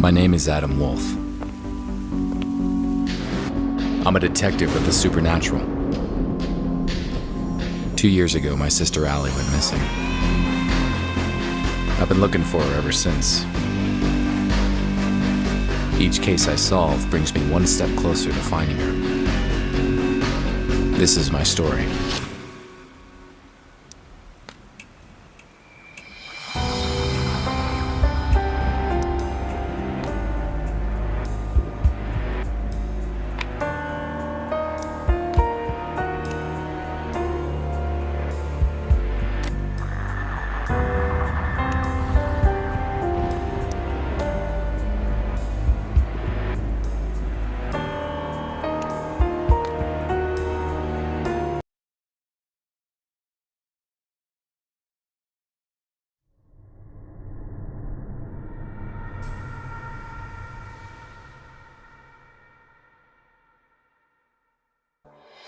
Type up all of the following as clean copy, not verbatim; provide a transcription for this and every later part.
My name is Adam Wolfe. I'm a detective with the supernatural. 2 years ago, my sister Allie went missing. I've been looking for her ever since. Each case I solve brings me one step closer to finding her. This is my story.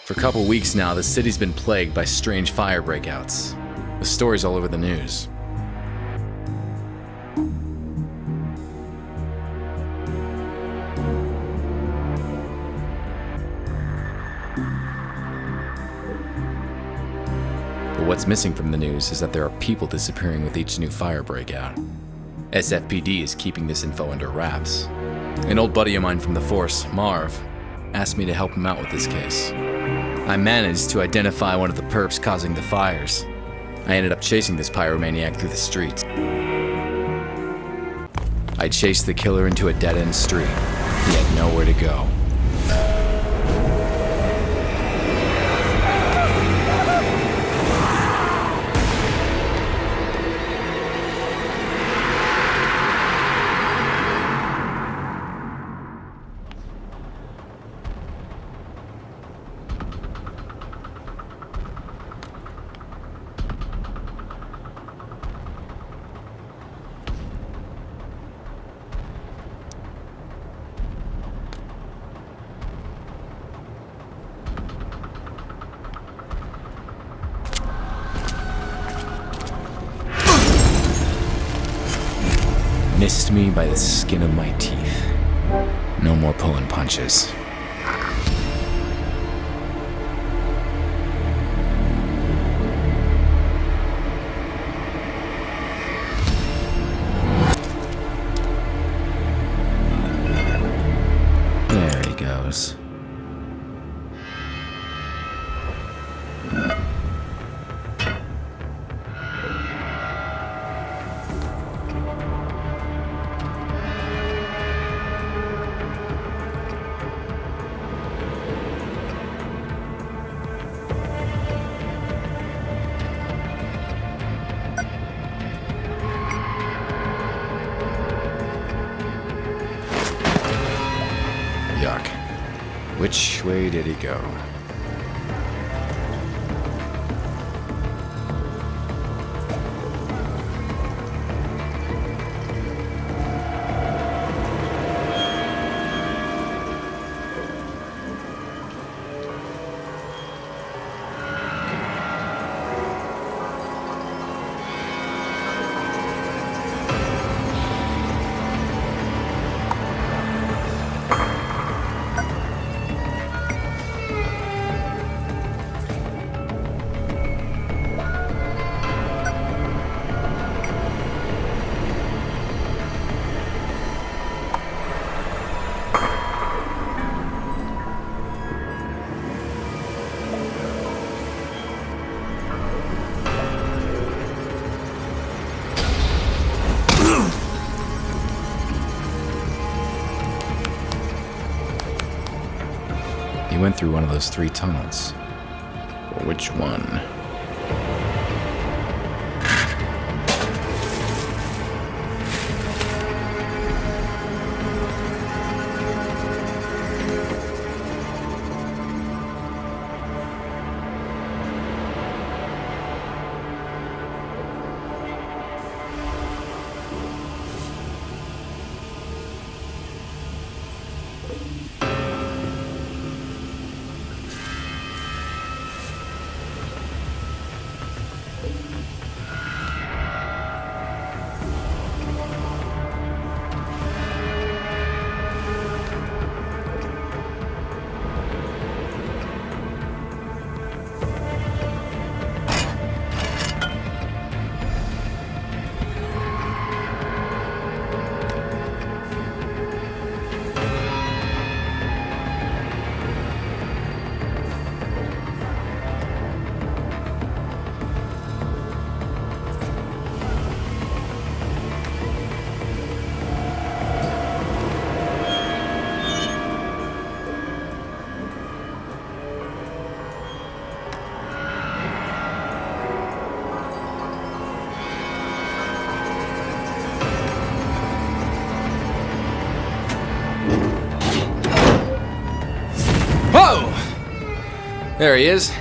For a couple weeks now, the city's been plagued by strange fire breakouts, with stories all over the news. But what's missing from the news is that there are people disappearing with each new fire breakout. SFPD is keeping this info under wraps. An old buddy of mine from the force, Marv, asked me to help him out with this case. I managed to identify one of the perps causing the fires. I ended up chasing this pyromaniac through the streets. I chased the killer into a dead-end street. He had nowhere to go. Missed me by the skin of my teeth. No more pulling punches. There he goes. Yuck. Which way did he go? He went through one of those 3 tunnels. Which one? There he is.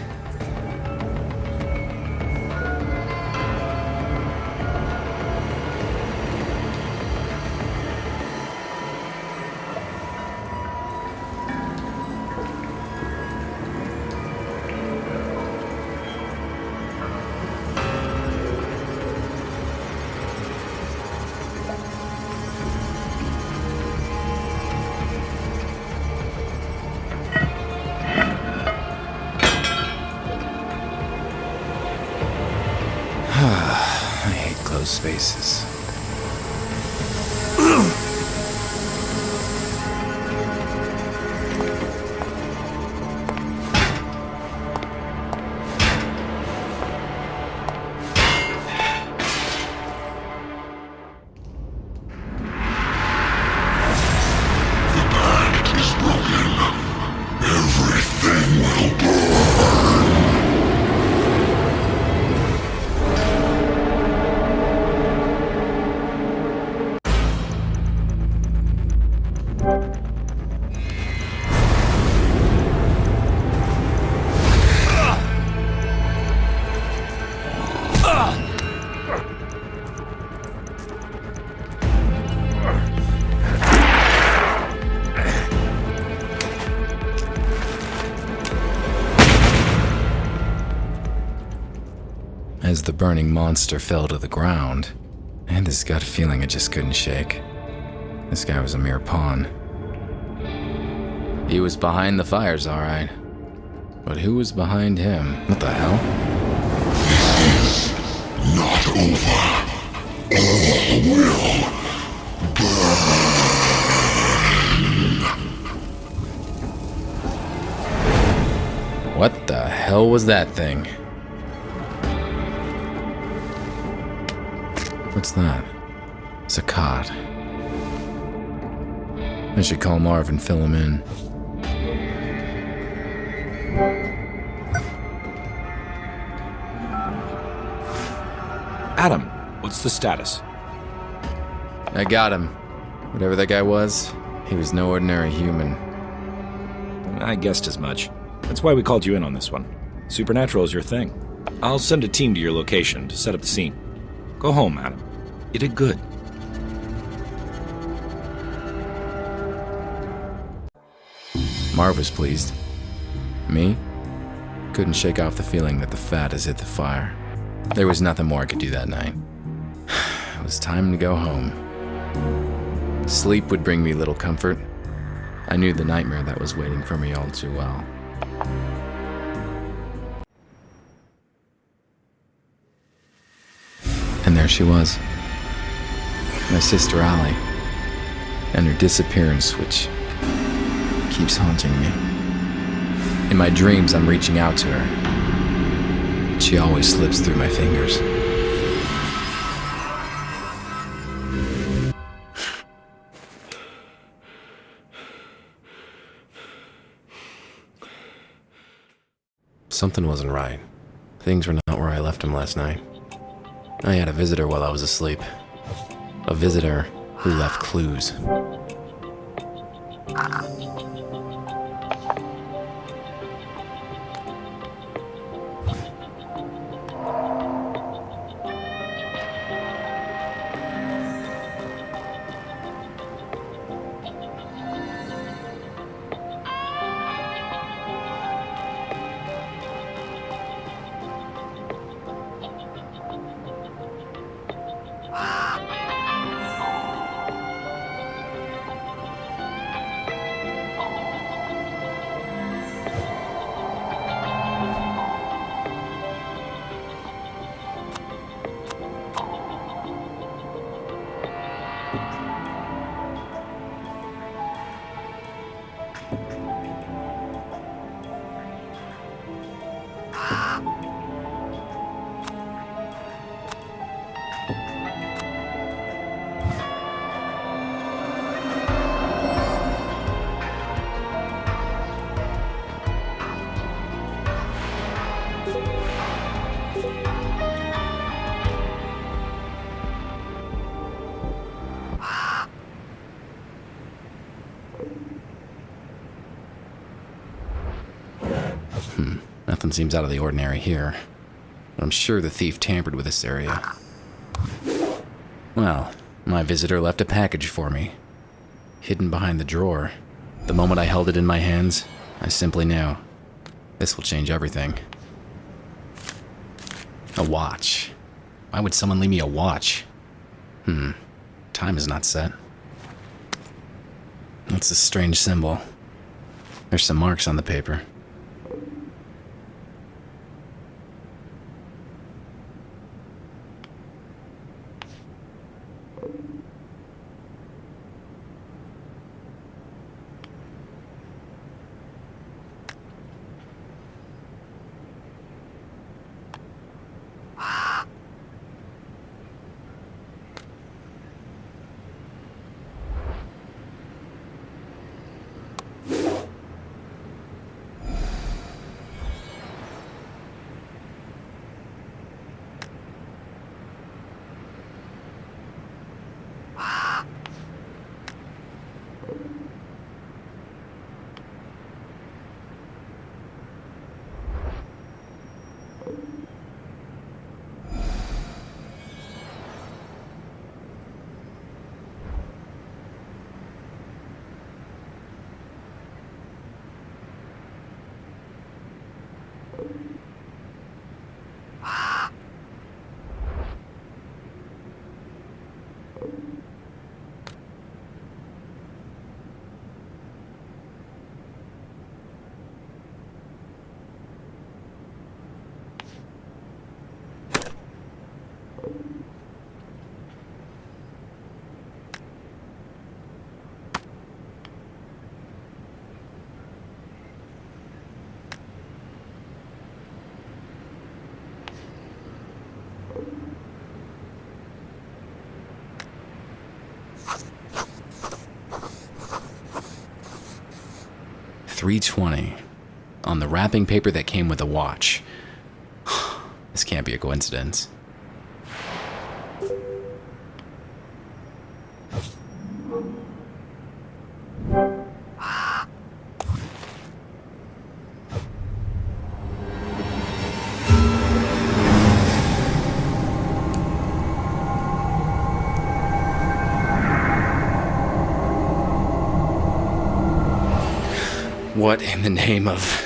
I hate closed spaces. As the burning monster fell to the ground, I had this gut feeling I just couldn't shake. This guy was a mere pawn. He was behind the fires, all right. But who was behind him? What the hell? This is not over. All will burn. What the hell was that thing? What's that? It's a cot. I should call Marv and fill him in. Adam, what's the status? I got him. Whatever that guy was, he was no ordinary human. I guessed as much. That's why we called you in on this one. Supernatural is your thing. I'll send a team to your location to set up the scene. Go home, Adam. You did good. Marv was pleased. Me? Couldn't shake off the feeling that the fat has hit the fire. There was nothing more I could do that night. It was time to go home. Sleep would bring me little comfort. I knew the nightmare that was waiting for me all too well. And there she was. My sister Allie. And her disappearance, which keeps haunting me. In my dreams, I'm reaching out to her. She always slips through my fingers. Something wasn't right. Things were not where I left them last night. I had a visitor while I was asleep. A visitor who left clues. Nothing seems out of the ordinary here. But I'm sure the thief tampered with this area. Well, my visitor left a package for me, hidden behind the drawer. The moment I held it in my hands, I simply knew. This will change everything. A watch. Why would someone leave me a watch? Time is not set. What's this strange symbol? There's some marks on the paper. $3.20 on the wrapping paper that came with the watch. This can't be a coincidence. What in the name of...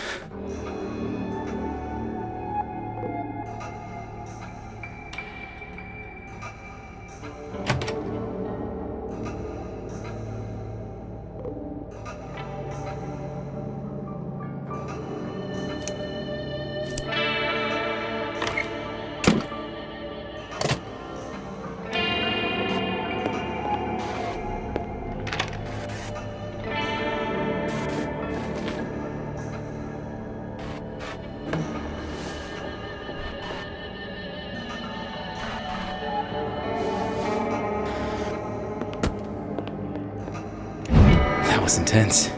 That was intense.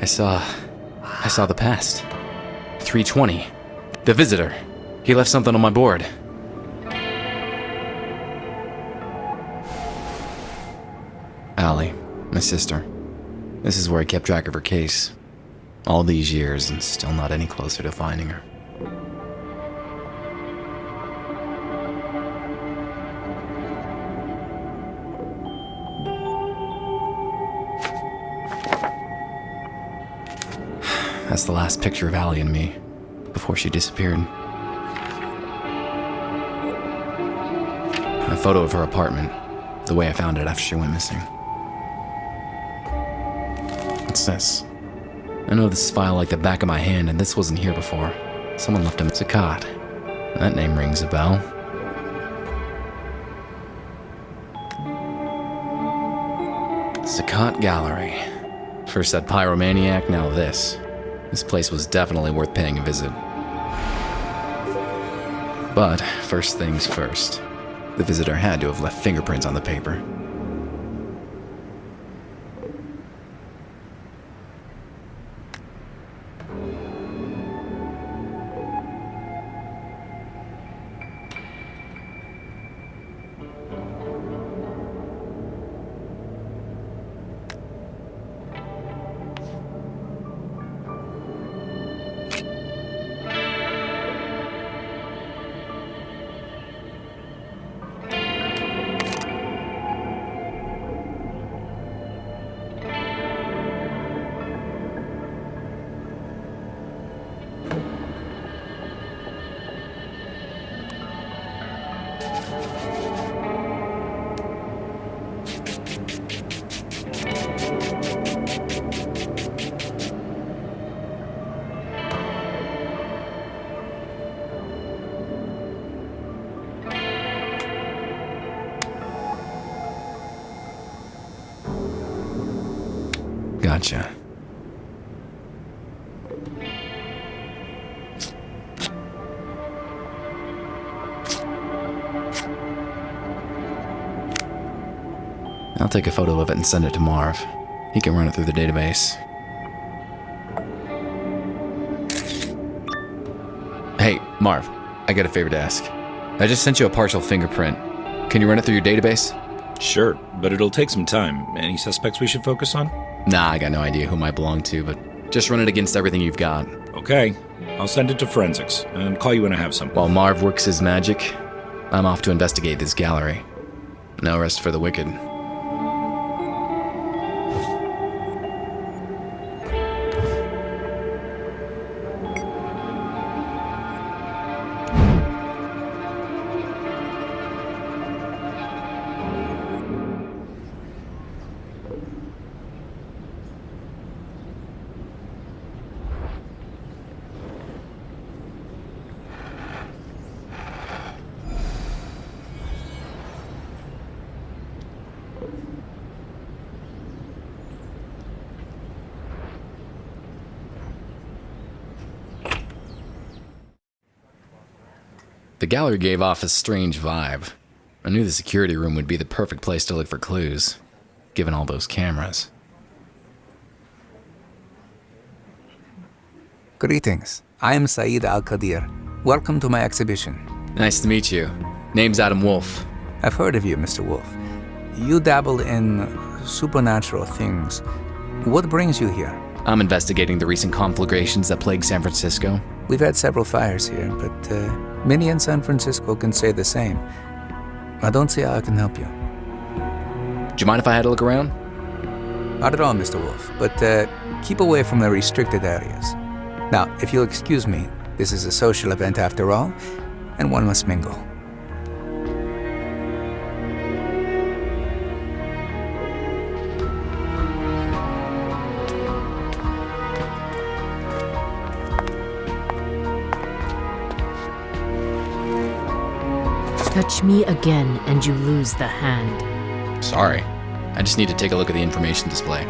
I saw the past. 3:20. The visitor. He left something on my board. Allie, my sister. This is where I kept track of her case. All these years and still not any closer to finding her. That's the last picture of Allie and me, before she disappeared. A photo of her apartment, the way I found it after she went missing. What's this? I know this file like the back of my hand, and this wasn't here before. Someone left a Zakat. That name rings a bell. Zakat Gallery. First that pyromaniac, now this. This place was definitely worth paying a visit. But first things first. The visitor had to have left fingerprints on the paper. Gotcha. I'll take a photo of it and send it to Marv. He can run it through the database. Hey, Marv, I got a favor to ask. I just sent you a partial fingerprint. Can you run it through your database? Sure, but it'll take some time. Any suspects we should focus on? Nah, I got no idea who it might belong to, but just run it against everything you've got. Okay, I'll send it to forensics and call you when I have something. While Marv works his magic, I'm off to investigate this gallery. No rest for the wicked. The gallery gave off a strange vibe. I knew the security room would be the perfect place to look for clues, given all those cameras. Greetings. I am Saeed Al-Qadir. Welcome to my exhibition. Nice to meet you. Name's Adam Wolfe. I've heard of you, Mr. Wolfe. You dabble in supernatural things. What brings you here? I'm investigating the recent conflagrations that plague San Francisco. We've had several fires here, but many in San Francisco can say the same. I don't see how I can help you. Do you mind if I had a look around? Not at all, Mr. Wolfe, but keep away from the restricted areas. Now, if you'll excuse me, this is a social event after all, and one must mingle. Touch me again and you lose the hand. Sorry. I just need to take a look at the information display.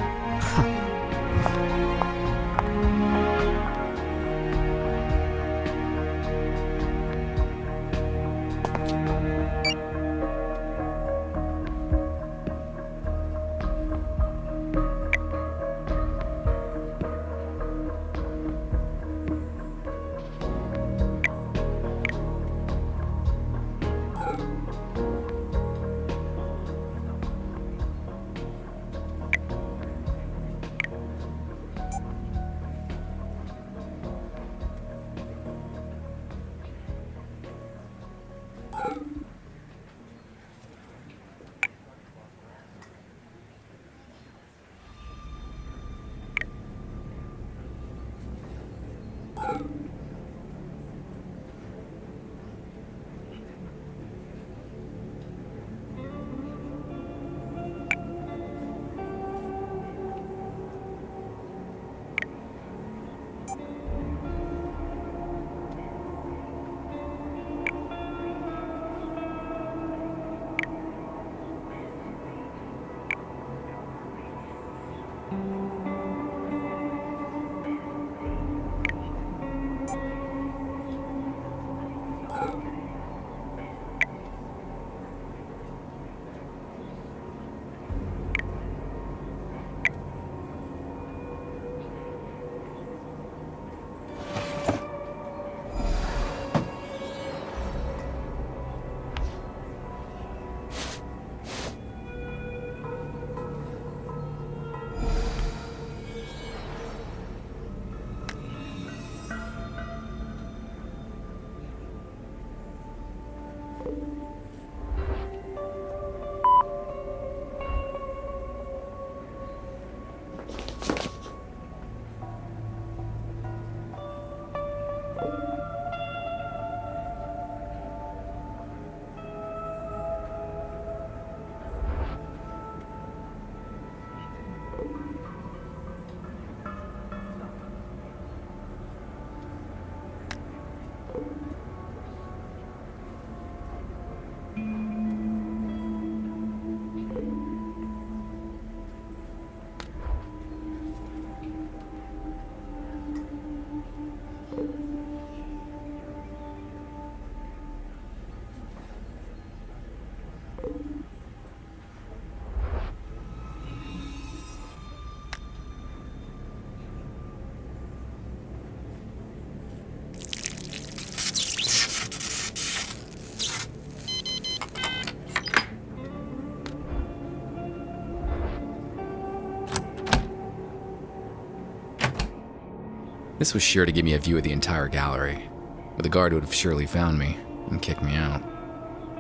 This was sure to give me a view of the entire gallery, but the guard would have surely found me and kicked me out.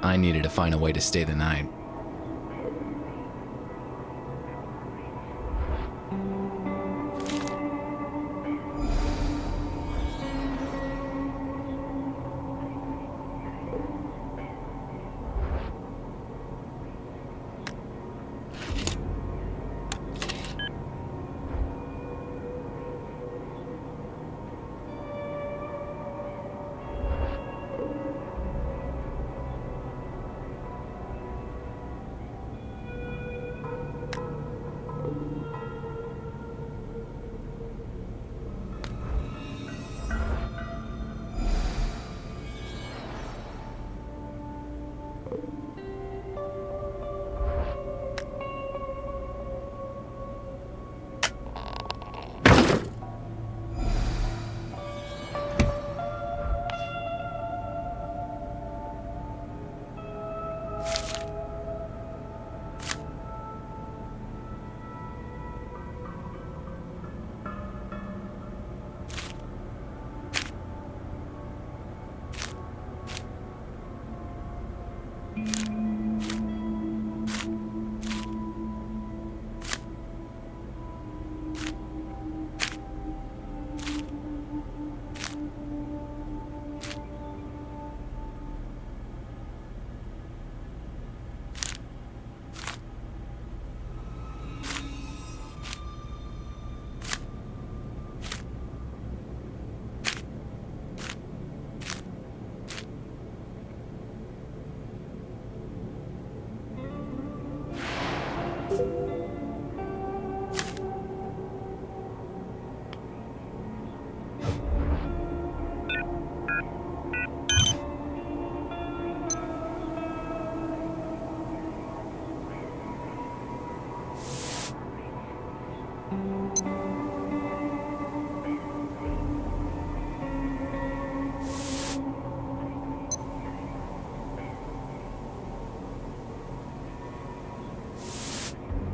I needed to find a way to stay the night.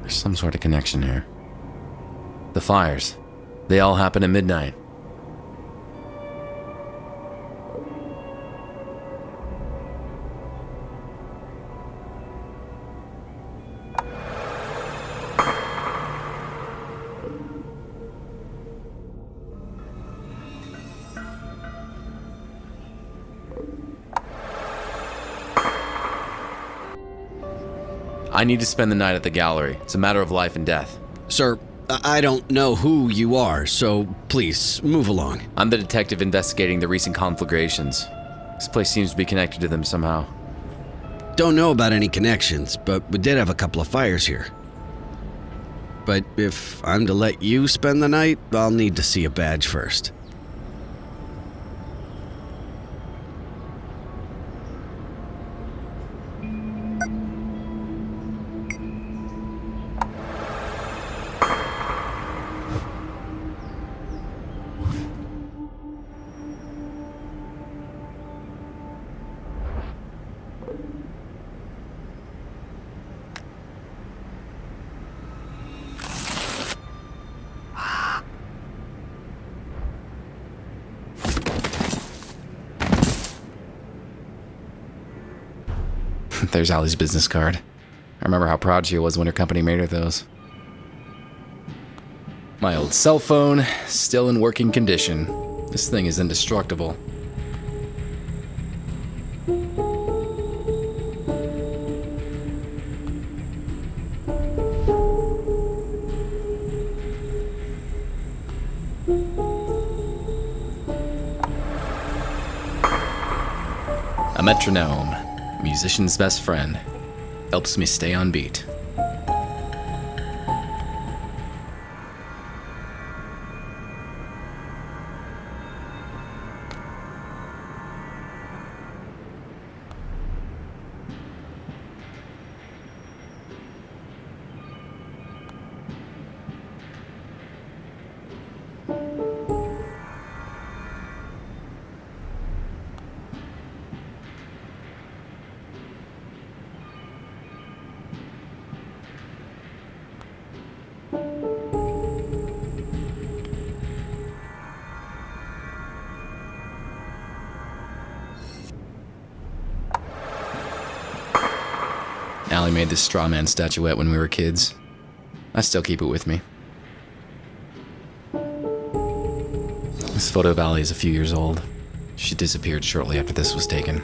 There's some sort of connection here. The fires, they all happen at midnight. I need to spend the night at the gallery. It's a matter of life and death. Sir, I don't know who you are, so please, move along. I'm the detective investigating the recent conflagrations. This place seems to be connected to them somehow. Don't know about any connections, but we did have a couple of fires here. But if I'm to let you spend the night, I'll need to see a badge first. There's Allie's business card. I remember how proud she was when her company made her those. My old cell phone, still in working condition. This thing is indestructible. A metronome. Musician's best friend. Helps me stay on beat. Allie made this straw man statuette when we were kids. I still keep it with me. This photo of Allie is a few years old. She disappeared shortly after this was taken.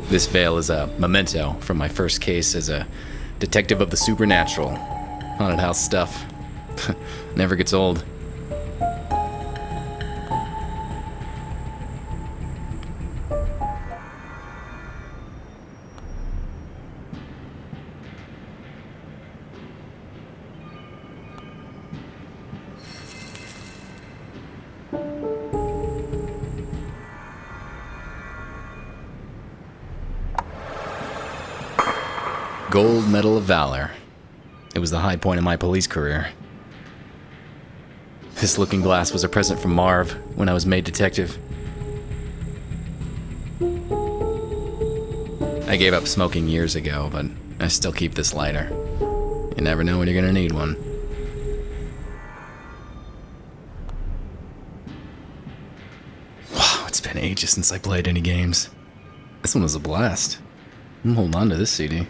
This veil is a memento from my first case as a detective of the supernatural. Haunted house stuff. Never gets old. Gold Medal of Valor. It was the high point of my police career. This looking glass was a present from Marv when I was made detective. I gave up smoking years ago, but I still keep this lighter. You never know when you're gonna need one. Wow, it's been ages since I played any games. This one was a blast. I'm holding on to this CD.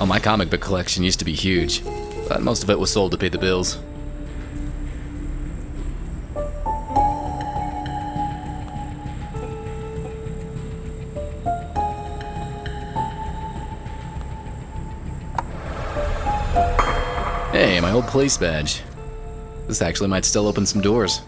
Oh, my comic book collection used to be huge, but most of it was sold to pay the bills. Hey, my old police badge. This actually might still open some doors.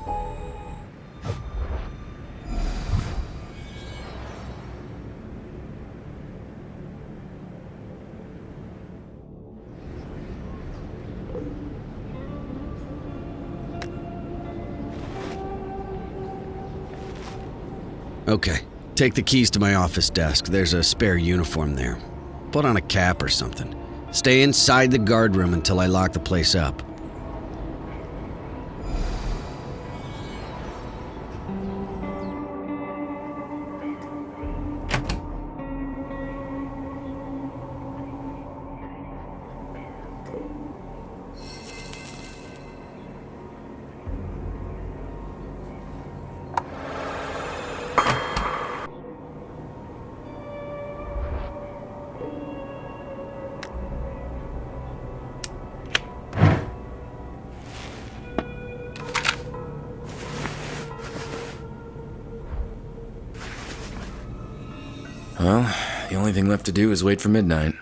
Okay, take the keys to my office desk. There's a spare uniform there. Put on a cap or something. Stay inside the guard room until I lock the place up. Well, the only thing left to do is wait for midnight.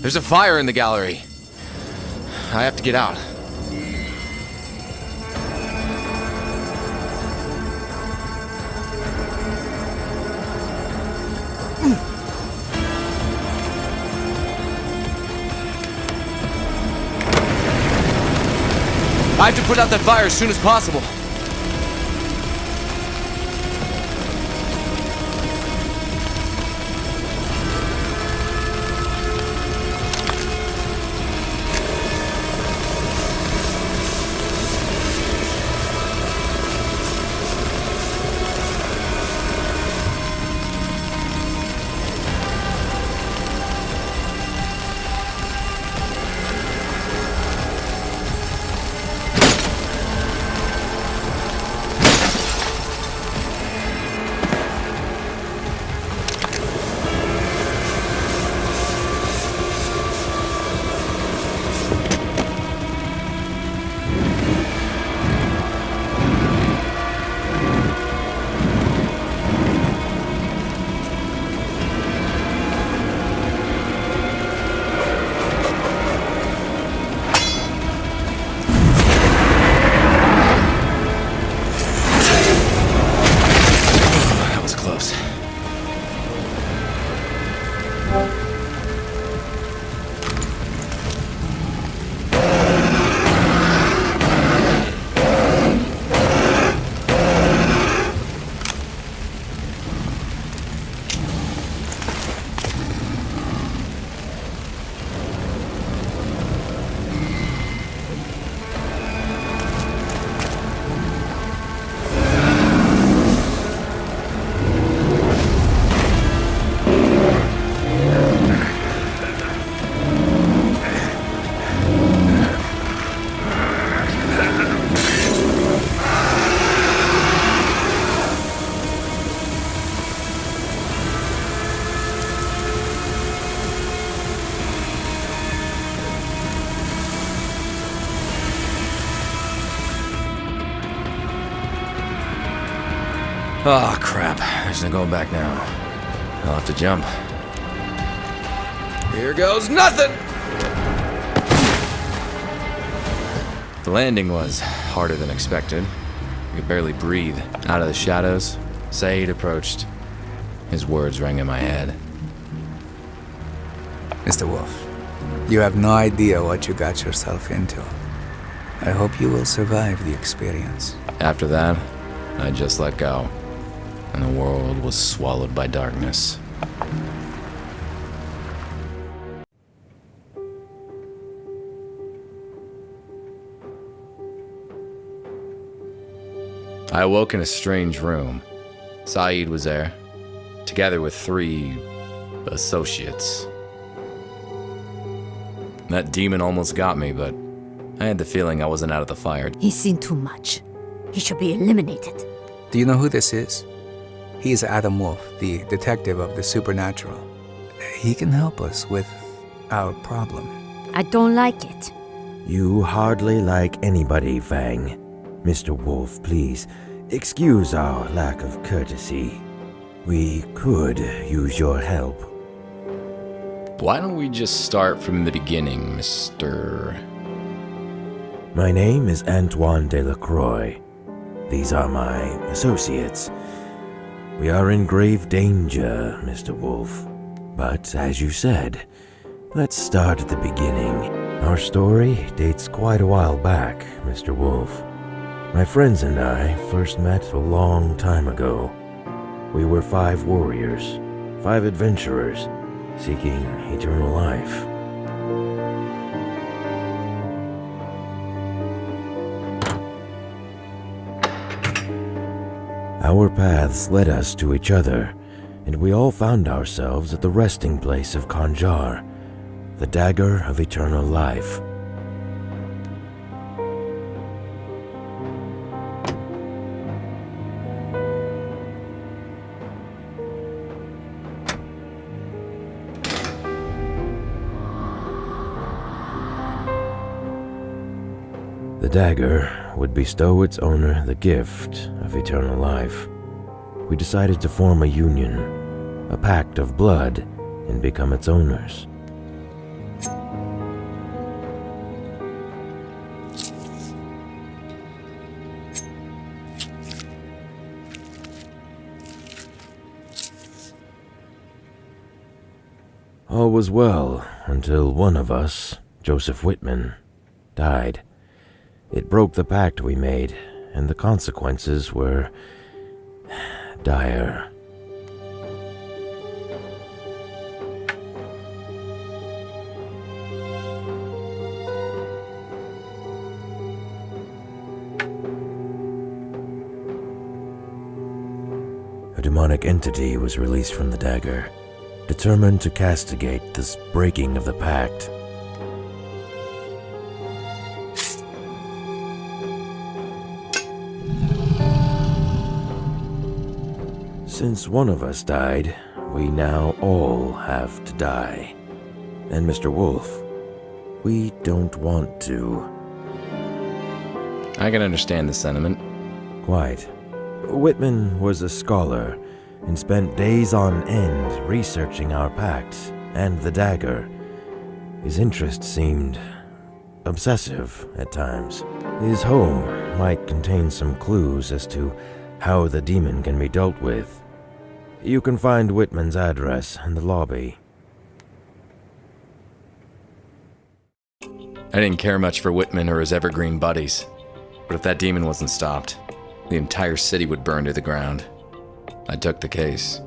There's a fire in the gallery. I have to get out. I have to put out that fire as soon as possible. Oh, crap. There's no going back now. I'll have to jump. Here goes nothing! The landing was harder than expected. I could barely breathe. Out of the shadows, Saeed approached. His words rang in my head. Mr. Wolfe, you have no idea what you got yourself into. I hope you will survive the experience. After that, I just let go, and the world was swallowed by darkness. I awoke in a strange room. Saeed was there, together with 3 associates. That demon almost got me, but I had the feeling I wasn't out of the fire. He's seen too much. He should be eliminated. Do you know who this is? He is Adam Wolfe, the detective of the supernatural. He can help us with our problem. I don't like it. You hardly like anybody, Fang. Mr. Wolfe, please, excuse our lack of courtesy. We could use your help. Why don't we just start from the beginning, Mr. My name is Antoine Delacroix. These are my associates. We are in grave danger, Mr. Wolfe. But as you said, let's start at the beginning. Our story dates quite a while back, Mr. Wolfe. My friends and I first met a long time ago. We were 5 warriors, 5 adventurers, seeking eternal life. Our paths led us to each other, and we all found ourselves at the resting place of Kanjar, the dagger of eternal life. The dagger would bestow its owner the gift of eternal life. We decided to form a union, a pact of blood, and become its owners. All was well until one of us, Joseph Whitman, died. It broke the pact we made, and the consequences were dire. A demonic entity was released from the dagger, determined to castigate this breaking of the pact. Since one of us died, we now all have to die. And Mr. Wolfe, we don't want to. I can understand the sentiment. Quite. Whitman was a scholar and spent days on end researching our pact and the dagger. His interest seemed obsessive at times. His home might contain some clues as to how the demon can be dealt with. You can find Whitman's address in the lobby. I didn't care much for Whitman or his evergreen buddies, but if that demon wasn't stopped, the entire city would burn to the ground. I took the case.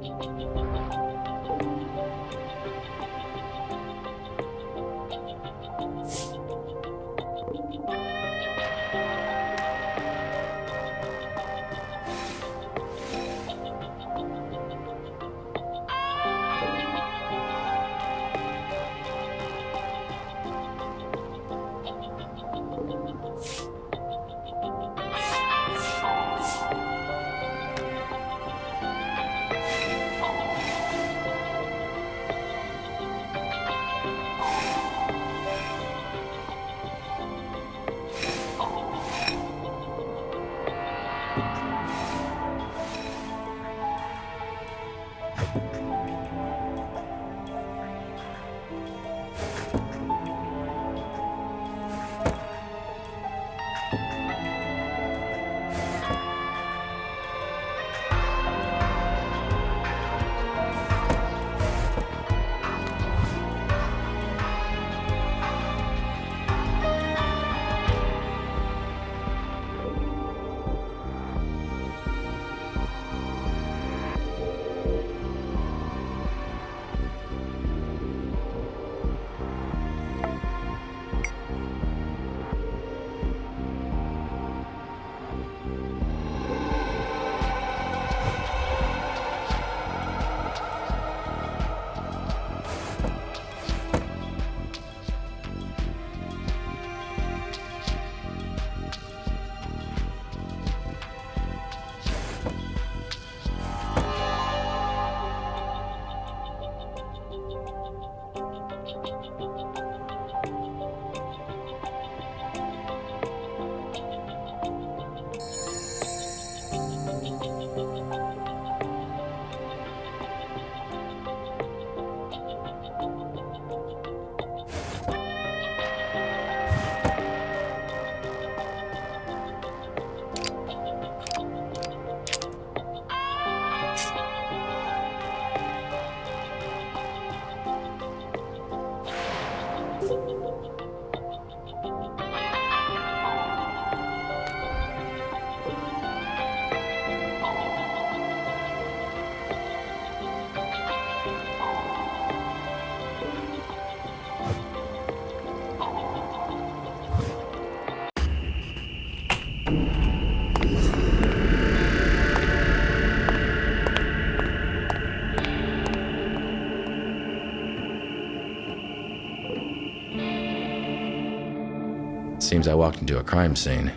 Seems I walked into a crime scene.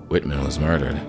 Whitman was murdered.